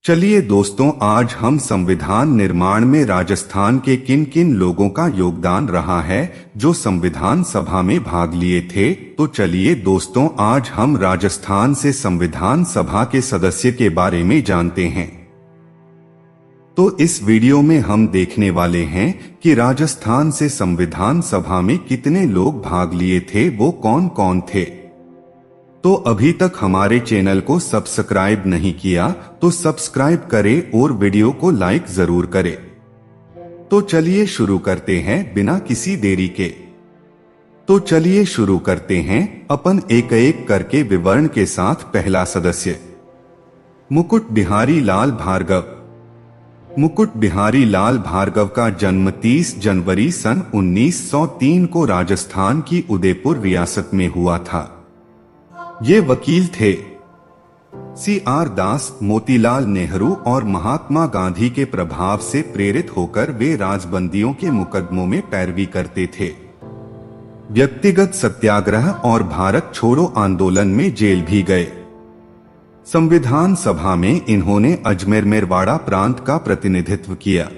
चलिए दोस्तों, आज हम संविधान निर्माण में राजस्थान के किन किन लोगों का योगदान रहा है जो संविधान सभा में भाग लिए थे। तो चलिए दोस्तों, आज हम राजस्थान से संविधान सभा के सदस्य के बारे में जानते हैं। तो इस वीडियो में हम देखने वाले हैं कि राजस्थान से संविधान सभा में कितने लोग भाग लिए थे, वो कौन कौन थे। तो अभी तक हमारे चैनल को सब्सक्राइब नहीं किया तो सब्सक्राइब करें और वीडियो को लाइक जरूर करें। तो चलिए शुरू करते हैं बिना किसी देरी के। तो चलिए शुरू करते हैं अपन एक एक करके विवरण के साथ। पहला सदस्य मुकुट बिहारी लाल भार्गव। मुकुट बिहारी लाल भार्गव का जन्म 30 जनवरी सन 1903 को राजस्थान की उदयपुर रियासत में हुआ था। ये वकील थे। CR दास, मोतीलाल नेहरू और महात्मा गांधी के प्रभाव से प्रेरित होकर वे राजबंदियों के मुकदमों में पैरवी करते थे। व्यक्तिगत सत्याग्रह और भारत छोड़ो आंदोलन में जेल भी गए। संविधान सभा में इन्होंने अजमेर मेरवाड़ा प्रांत का प्रतिनिधित्व किया।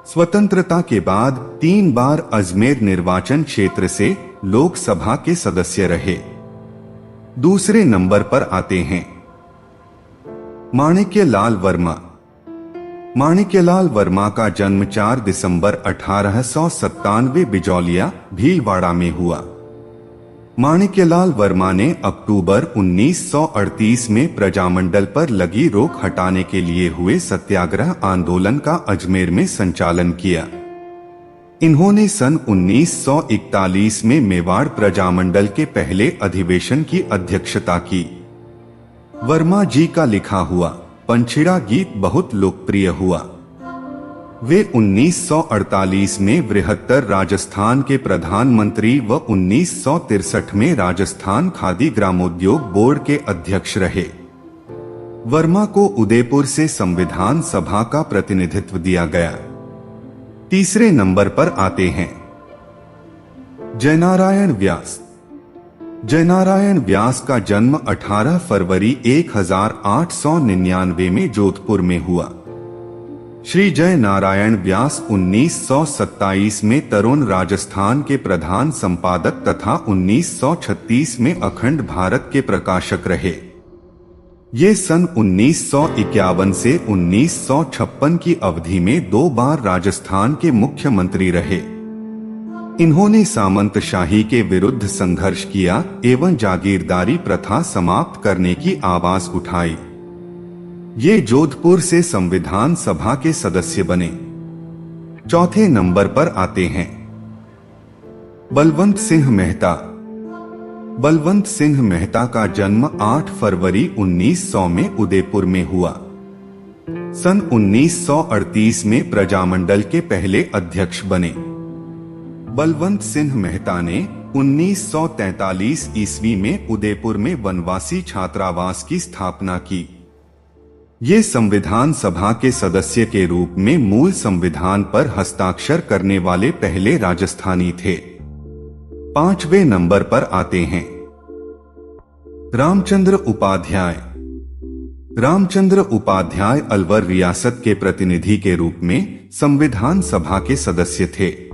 स्वतंत्रता के बाद 3 बार अजमेर निर्वाचन क्षेत्र से लोकसभा के सदस्य रहे। दूसरे नंबर पर आते हैं माणिक्यलाल वर्मा। माणिक्यलाल वर्मा का जन्म 4 दिसंबर 1897 बिजौलिया भीलवाड़ा में हुआ। माणिक्यलाल वर्मा ने अक्टूबर 1938 में प्रजामंडल पर लगी रोक हटाने के लिए हुए सत्याग्रह आंदोलन का अजमेर में संचालन किया। इन्होंने सन 1941 में मेवाड़ प्रजामंडल के पहले अधिवेशन की अध्यक्षता की। वर्मा जी का लिखा हुआ पंछिड़ा गीत बहुत लोकप्रिय हुआ। वे 1948 में बृहत्तर राजस्थान के प्रधानमंत्री व 1963 में राजस्थान खादी ग्रामोद्योग बोर्ड के अध्यक्ष रहे। वर्मा को उदयपुर से संविधान सभा का प्रतिनिधित्व दिया गया। तीसरे नंबर पर आते हैं जयनारायण व्यास। जयनारायण व्यास का जन्म 18 फरवरी 1899 में जोधपुर में हुआ। श्री जय नारायण व्यास 1927 में तरुण राजस्थान के प्रधान संपादक तथा 1936 में अखंड भारत के प्रकाशक रहे। ये सन 1951 से 1956 की अवधि में 2 बार राजस्थान के मुख्यमंत्री रहे। इन्होंने सामंतशाही के विरुद्ध संघर्ष किया एवं जागीरदारी प्रथा समाप्त करने की आवाज उठाई। ये जोधपुर से संविधान सभा के सदस्य बने। चौथे नंबर पर आते हैं बलवंत सिंह मेहता। बलवंत सिंह मेहता का जन्म 8 फरवरी 1900 में उदयपुर में हुआ। सन 1938 में प्रजामंडल के पहले अध्यक्ष बने। बलवंत सिंह मेहता ने 1943 ईस्वी में उदयपुर में वनवासी छात्रावास की स्थापना की। ये संविधान सभा के सदस्य के रूप में मूल संविधान पर हस्ताक्षर करने वाले पहले राजस्थानी थे। 5वें नंबर पर आते हैं रामचंद्र उपाध्याय। रामचंद्र उपाध्याय अलवर रियासत के प्रतिनिधि के रूप में संविधान सभा के सदस्य थे।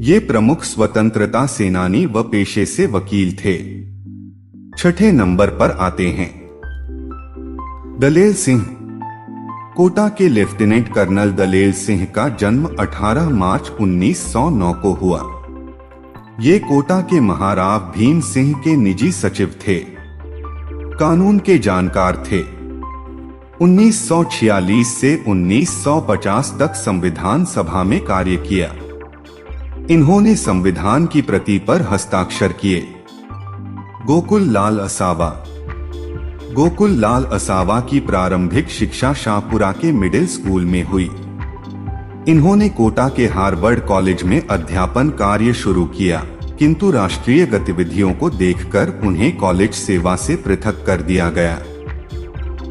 ये प्रमुख स्वतंत्रता सेनानी व पेशे से वकील थे। 6ठे नंबर पर आते हैं दलेल सिंह। कोटा के लेफ्टिनेंट कर्नल दलेल सिंह का जन्म 18 मार्च 1909 को हुआ। ये कोटा के महाराव भीम सिंह के निजी सचिव थे। कानून के जानकार थे। 1946 से 1950 तक संविधान सभा में कार्य किया। इन्होंने संविधान की प्रति पर हस्ताक्षर किए। गोकुल लाल असावा। गोकुल लाल असावा की प्रारंभिक शिक्षा शाहपुरा के मिडिल स्कूल में हुई। इन्होंने कोटा के हार्वर्ड कॉलेज में अध्यापन कार्य शुरू किया, किंतु राष्ट्रीय गतिविधियों को देखकर उन्हें कॉलेज सेवा से पृथक कर दिया गया।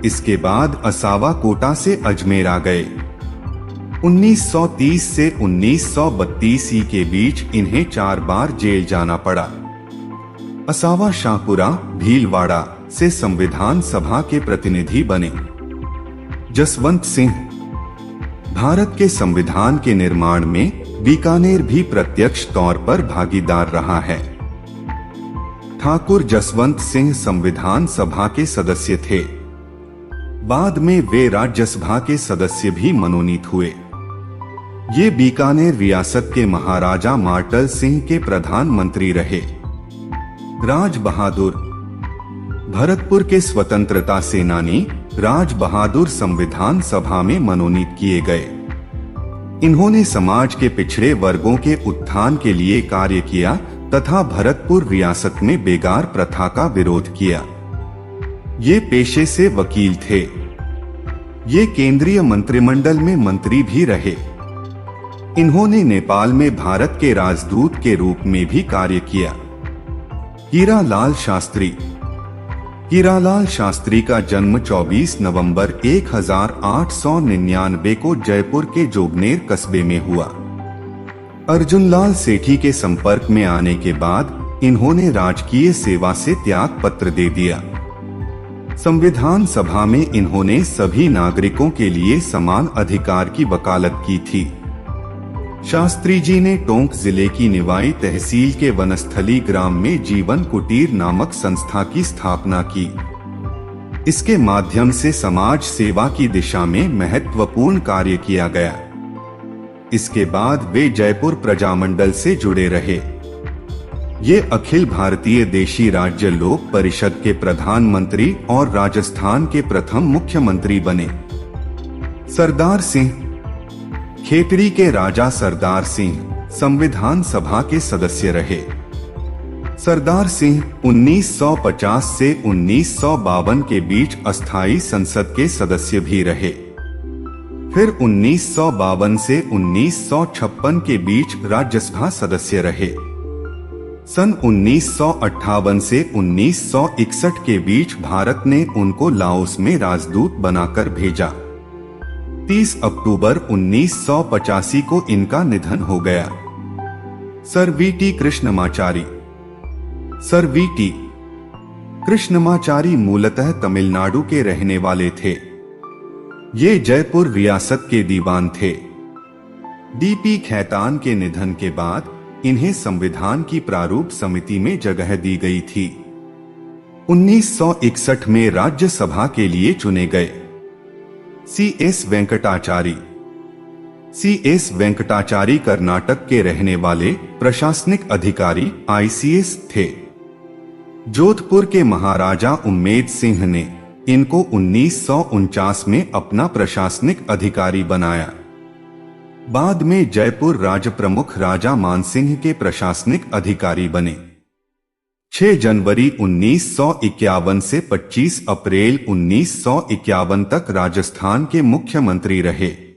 इसके बाद असावा कोटा से अजमेर आ गए। 1930 से 1932 के बीच इन्हें 4 बार जेल जाना पड़ा। असावा शाहपुरा भीलवाड़ा से संविधान सभा के प्रतिनिधि बने। जसवंत सिंह। भारत के संविधान के निर्माण में बीकानेर भी प्रत्यक्ष तौर पर भागीदार रहा है। ठाकुर जसवंत सिंह संविधान सभा के सदस्य थे। बाद में वे राज्यसभा के सदस्य भी मनोनीत हुए। ये बीकानेर रियासत के महाराजा मार्टल सिंह के प्रधानमंत्री रहे। राज बहादुर। भरतपुर के स्वतंत्रता सेनानी राज बहादुर संविधान सभा में मनोनीत किए गए। इन्होंने समाज के पिछड़े वर्गों के उत्थान के लिए कार्य किया तथा भरतपुर रियासत में बेगार प्रथा का विरोध किया। ये पेशे से वकील थे। ये केंद्रीय मंत्रिमंडल में मंत्री भी रहे। इन्होंने नेपाल में भारत के राजदूत के रूप में भी कार्य किया। हीरालाल शास्त्री। हीरालाल शास्त्री का जन्म 24 नवंबर 1899 को जयपुर के जोगनेर कस्बे में हुआ। अर्जुनलाल सेठी के संपर्क में आने के बाद इन्होंने राजकीय सेवा से त्याग पत्र दे दिया। संविधान सभा में इन्होंने सभी नागरिकों के लिए समान अधिकार की वकालत की थी। शास्त्री जी ने टोंक जिले की निवाई तहसील के वनस्थली ग्राम में जीवन कुटीर नामक संस्था की स्थापना की। इसके माध्यम से समाज सेवा की दिशा में महत्वपूर्ण कार्य किया गया। इसके बाद वे जयपुर प्रजामंडल से जुड़े रहे। ये अखिल भारतीय देशी राज्य लोक परिषद के प्रधानमंत्री और राजस्थान के प्रथम मुख्यमंत्री बने। सरदार सिंह। खेतड़ी के राजा सरदार सिंह संविधान सभा के सदस्य रहे। सरदार सिंह 1950 से 1952 के बीच अस्थायी संसद के सदस्य भी रहे। फिर 1952 से 1956 के बीच राज्यसभा सदस्य रहे। सन 1958 से 1961 के बीच भारत ने उनको लाओस में राजदूत बनाकर भेजा। 30 अक्टूबर 1985 को इनका निधन हो गया। Sir VT. Krishnamachari. Sir VT. Krishnamachari मूलतः तमिलनाडु के रहने वाले थे। ये जयपुर रियासत के दीवान थे। डी.पी. खैतान के निधन के बाद इन्हें संविधान की प्रारूप समिति में जगह दी गई थी। 1961 में राज्यसभा के लिए चुने गए। C.S. वेंकटाचारी। C.S. वेंकटाचारी कर्नाटक के रहने वाले प्रशासनिक अधिकारी ICS थे। जोधपुर के महाराजा उम्मेद सिंह ने इनको 1949 में अपना प्रशासनिक अधिकारी बनाया। बाद में जयपुर राजप्रमुख राजा मानसिंह के प्रशासनिक अधिकारी बने। 6 जनवरी 1951 से 25 अप्रैल 1951 तक राजस्थान के मुख्यमंत्री रहे।